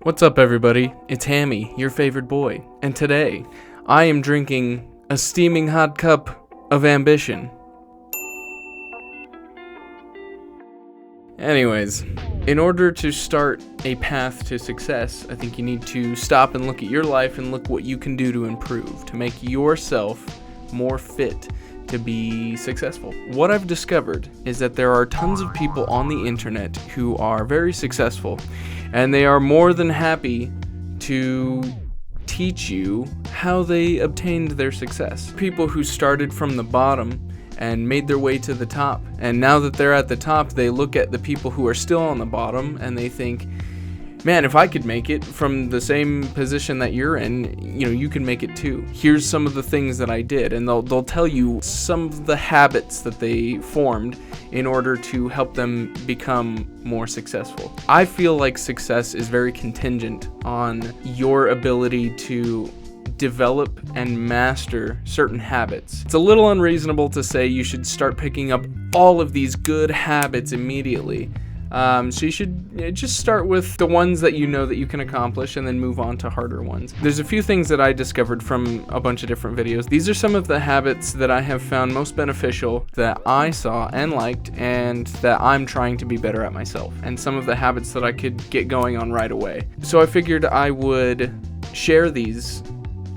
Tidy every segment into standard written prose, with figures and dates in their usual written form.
What's up, everybody? It's Hammy, your favorite boy, and today I am drinking a steaming hot cup of ambition. Anyways, in order to start a path to success, I think you need to stop and look at your life and look what you can do to improve, to make yourself more fit to be successful. What I've discovered is that there are tons of people on the internet who are very successful, and they are more than happy to teach you how they obtained their success. People who started from the bottom and made their way to the top, and now that they're at the top, they look at the people who are still on the bottom and they think, man, if I could make it from the same position that you're in, you can make it too. Here's some of the things that I did, and they'll tell you some of the habits that they formed in order to help them become more successful. I feel like success is very contingent on your ability to develop and master certain habits. It's a little unreasonable to say you should start picking up all of these good habits immediately. So you should just start with the ones that you know that you can accomplish and then move on to harder ones. There's a few things that I discovered from a bunch of different videos. These are some of the habits that I have found most beneficial, that I saw and liked, and that I'm trying to be better at myself, and some of the habits that I could get going on right away. So I figured I would share these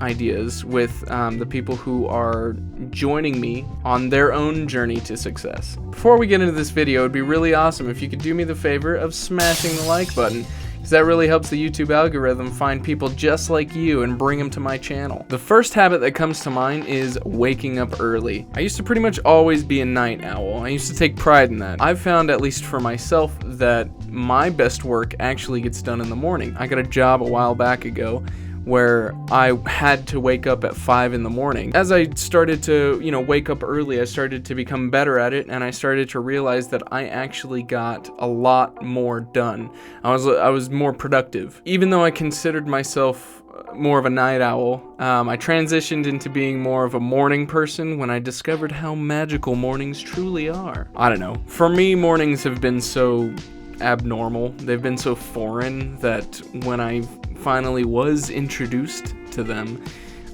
ideas with the people who are joining me on their own journey to success. Before we get into this video, it'd be really awesome if you could do me the favor of smashing the like button, because that really helps the YouTube algorithm find people just like you and bring them to my channel. The first habit that comes to mind is waking up early. I used to pretty much always be a night owl. I used to take pride in that. I've found, at least for myself, that my best work actually gets done in the morning. I got a job a while back ago where I had to wake up at 5 in the morning. As I started to, wake up early, I started to become better at it, and I started to realize that I actually got a lot more done. I was more productive. Even though I considered myself more of a night owl, I transitioned into being more of a morning person when I discovered how magical mornings truly are. I don't know. For me, mornings have been so abnormal. They've been so foreign that when I finally was introduced to them,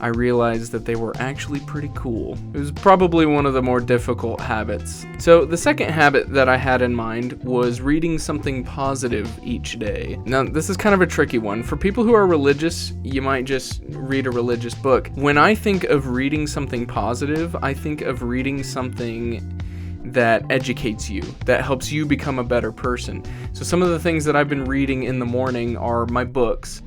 I realized that they were actually pretty cool. It was probably one of the more difficult habits. So the second habit that I had in mind was reading something positive each day. Now, this is kind of a tricky one. For people who are religious, you might just read a religious book. When I think of reading something positive, I think of reading something that educates you, that helps you become a better person. So some of the things that I've been reading in the morning are my books,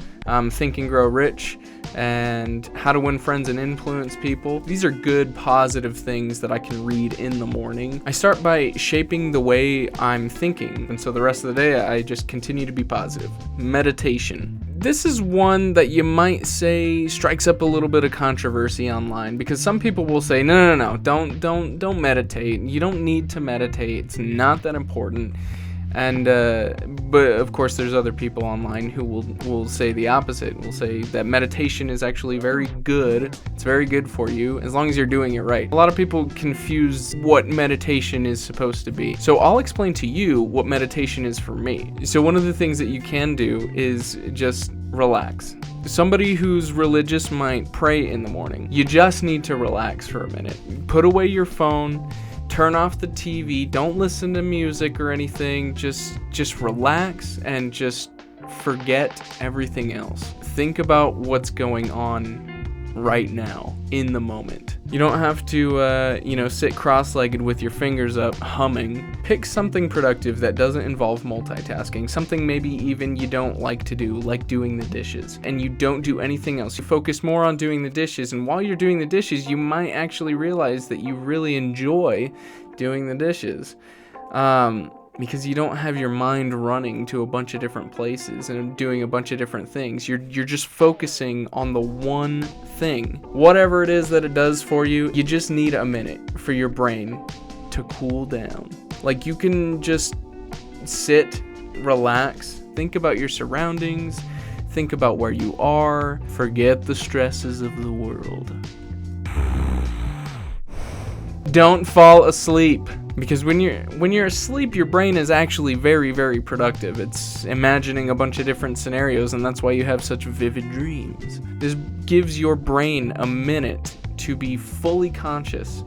Think and Grow Rich and How to Win Friends and Influence People. These are good, positive things that I can read in the morning. I start by shaping the way I'm thinking, and so the rest of the day I just continue to be positive. Meditation. This is one that you might say strikes up a little bit of controversy online, because some people will say, no, don't meditate. You don't need to meditate. It's not that important. And but of course there's other people online who will say the opposite. Will say that meditation is actually very good. It's very good for you as long as you're doing it right. A lot of people confuse what meditation is supposed to be. So I'll explain to you what meditation is for me. So one of the things that you can do is just relax. Somebody who's religious might pray in the morning. You just need to relax for a minute. Put away your phone. Turn off the TV, don't listen to music or anything, just relax and just forget everything else. Think about what's going on right now, in the moment. You don't have to, sit cross-legged with your fingers up, humming. Pick something productive that doesn't involve multitasking, something maybe even you don't like to do, like doing the dishes, and you don't do anything else. You focus more on doing the dishes, and while you're doing the dishes, you might actually realize that you really enjoy doing the dishes. Because you don't have your mind running to a bunch of different places and doing a bunch of different things. You're just focusing on the one thing. Whatever it is that it does for you, you just need a minute for your brain to cool down. Like, you can just sit, relax, think about your surroundings, think about where you are, forget the stresses of the world. Don't fall asleep. Because when you're asleep, your brain is actually very, very productive. It's imagining a bunch of different scenarios, and that's why you have such vivid dreams. This gives your brain a minute to be fully conscious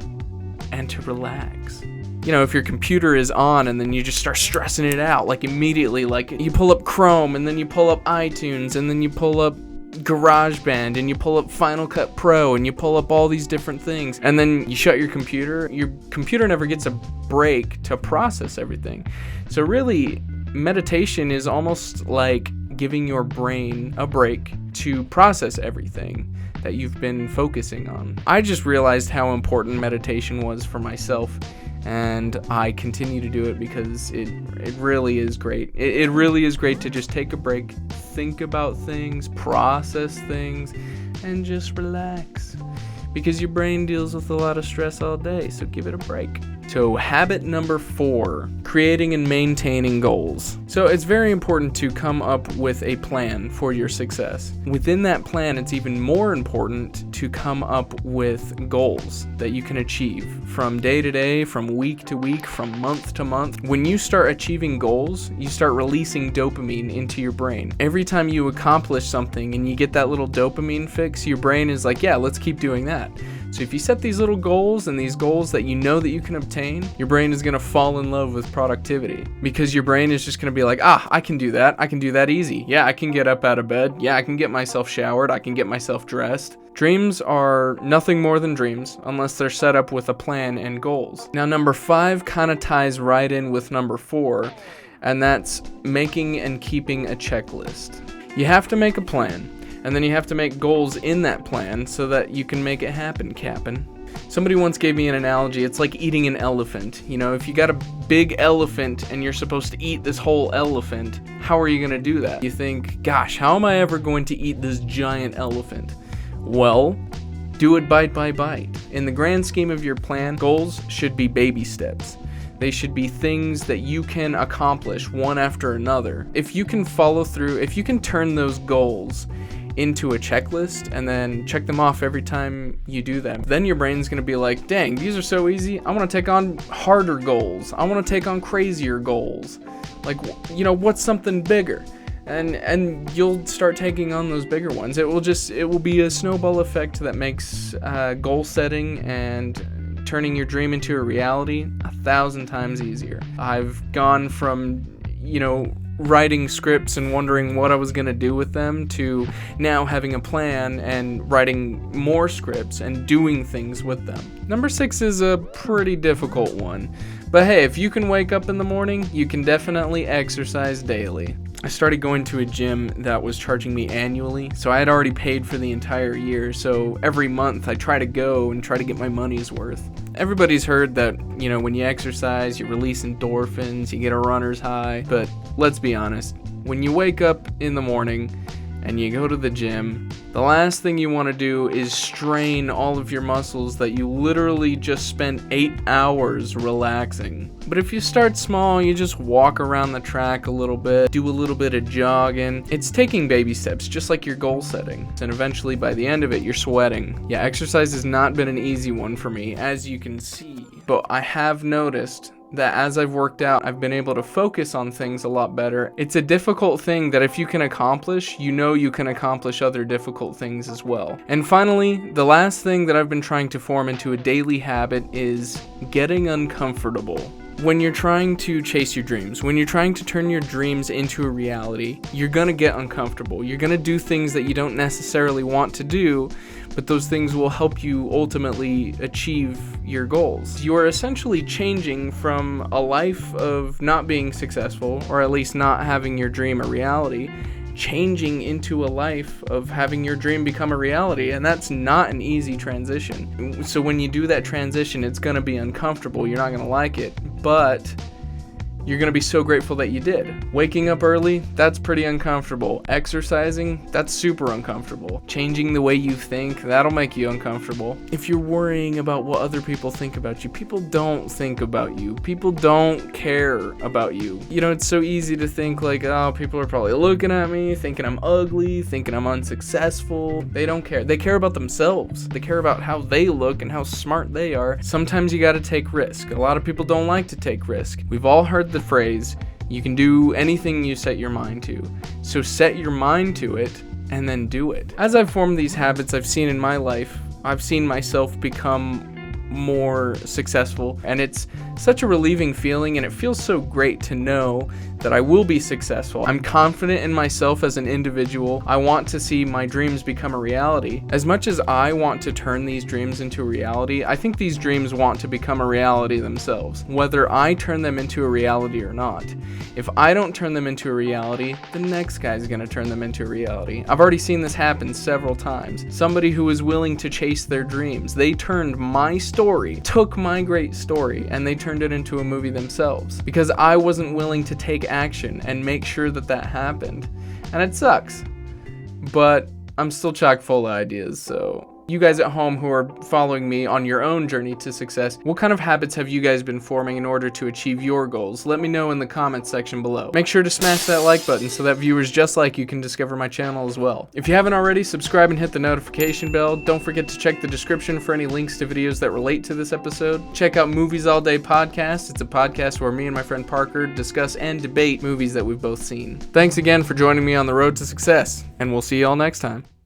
and to relax. You know, if your computer is on and then you just start stressing it out, like immediately, like you pull up Chrome and then you pull up iTunes and then you pull up GarageBand and you pull up Final Cut Pro and you pull up all these different things, and then you shut your computer never gets a break to process everything. So really, meditation is almost like giving your brain a break to process everything that you've been focusing on. I just realized how important meditation was for myself, and I continue to do it because it really is great. It really is great to just take a break, think about things, process things, and just relax. Because your brain deals with a lot of stress all day, so give it a break. So habit number 4, creating and maintaining goals. So it's very important to come up with a plan for your success. Within that plan, it's even more important to come up with goals that you can achieve from day to day, from week to week, from month to month. When you start achieving goals, you start releasing dopamine into your brain. Every time you accomplish something and you get that little dopamine fix, your brain is like, yeah, let's keep doing that. So if you set these little goals and these goals that you know that you can obtain, your brain is going to fall in love with productivity, because your brain is just going to be like, I can do that. I can do that easy. Yeah, I can get up out of bed. Yeah, I can get myself showered. I can get myself dressed. Dreams are nothing more than dreams unless they're set up with a plan and goals. Now, number 5 kind of ties right in with number 4, and that's making and keeping a checklist. You have to make a plan. And then you have to make goals in that plan so that you can make it happen, Cap'n. Somebody once gave me an analogy. It's like eating an elephant. You know, if you got a big elephant and you're supposed to eat this whole elephant, how are you going to do that? You think, gosh, how am I ever going to eat this giant elephant? Well, do it bite by bite. In the grand scheme of your plan, goals should be baby steps. They should be things that you can accomplish one after another. If you can follow through, if you can turn those goals into a checklist and then check them off every time you do them, then your brain's going to be like, dang, these are so easy. I want to take on harder goals. I want to take on crazier goals. Like, you know, what's something bigger? And you'll start taking on those bigger ones. It will be a snowball effect that makes goal setting and turning your dream into a reality 1,000 times easier. I've gone from, you know, writing scripts and wondering what I was going to do with them to now having a plan and writing more scripts and doing things with them. Number 6 is a pretty difficult one. But hey, if you can wake up in the morning, you can definitely exercise daily. I started going to a gym that was charging me annually, so I had already paid for the entire year, so every month I try to go and try to get my money's worth. Everybody's heard that, you know, when you exercise, you release endorphins, you get a runner's high, but let's be honest, when you wake up in the morning and you go to the gym, the last thing you want to do is strain all of your muscles that you literally just spent 8 hours relaxing. But if you start small, you just walk around the track a little bit, do a little bit of jogging. It's taking baby steps, just like your goal setting. And eventually, by the end of it, you're sweating. Yeah, exercise has not been an easy one for me, as you can see. But I have noticed that as I've worked out, I've been able to focus on things a lot better. It's a difficult thing that if you can accomplish, you know you can accomplish other difficult things as well. And finally, the last thing that I've been trying to form into a daily habit is getting uncomfortable. When you're trying to chase your dreams, when you're trying to turn your dreams into a reality, you're gonna get uncomfortable. You're gonna do things that you don't necessarily want to do, but those things will help you ultimately achieve your goals. You are essentially changing from a life of not being successful, or at least not having your dream a reality, changing into a life of having your dream become a reality, and that's not an easy transition. So when you do that transition, it's going to be uncomfortable. You're not going to like it, but you're going to be so grateful that you did. Waking up early, that's pretty uncomfortable. Exercising, that's super uncomfortable. Changing the way you think, that'll make you uncomfortable. If you're worrying about what other people think about you, people don't think about you. People don't care about you. You know, it's so easy to think like, oh, people are probably looking at me, thinking I'm ugly, thinking I'm unsuccessful. They don't care. They care about themselves. They care about how they look and how smart they are. Sometimes you got to take risk. A lot of people don't like to take risk. We've all heard the phrase, you can do anything you set your mind to. So set your mind to it and then do it. As I've formed these habits I've seen in my life, I've seen myself become more successful, and it's such a relieving feeling, and it feels so great to know that I will be successful. I'm confident in myself as an individual. I want to see my dreams become a reality. As much as I want to turn these dreams into a reality, I think these dreams want to become a reality themselves, whether I turn them into a reality or not. If I don't turn them into a reality, the next guy's gonna turn them into a reality. I've already seen this happen several times. Somebody who was willing to chase their dreams, they turned my story, took my great story, and they turned it into a movie themselves. Because I wasn't willing to take action and make sure that that happened. And it sucks. But I'm still chock full of ideas, so you guys at home who are following me on your own journey to success, what kind of habits have you guys been forming in order to achieve your goals? Let me know in the comments section below. Make sure to smash that like button so that viewers just like you can discover my channel as well. If you haven't already, subscribe and hit the notification bell. Don't forget to check the description for any links to videos that relate to this episode. Check out Movies All Day Podcast. It's a podcast where me and my friend Parker discuss and debate movies that we've both seen. Thanks again for joining me on the road to success, and we'll see you all next time.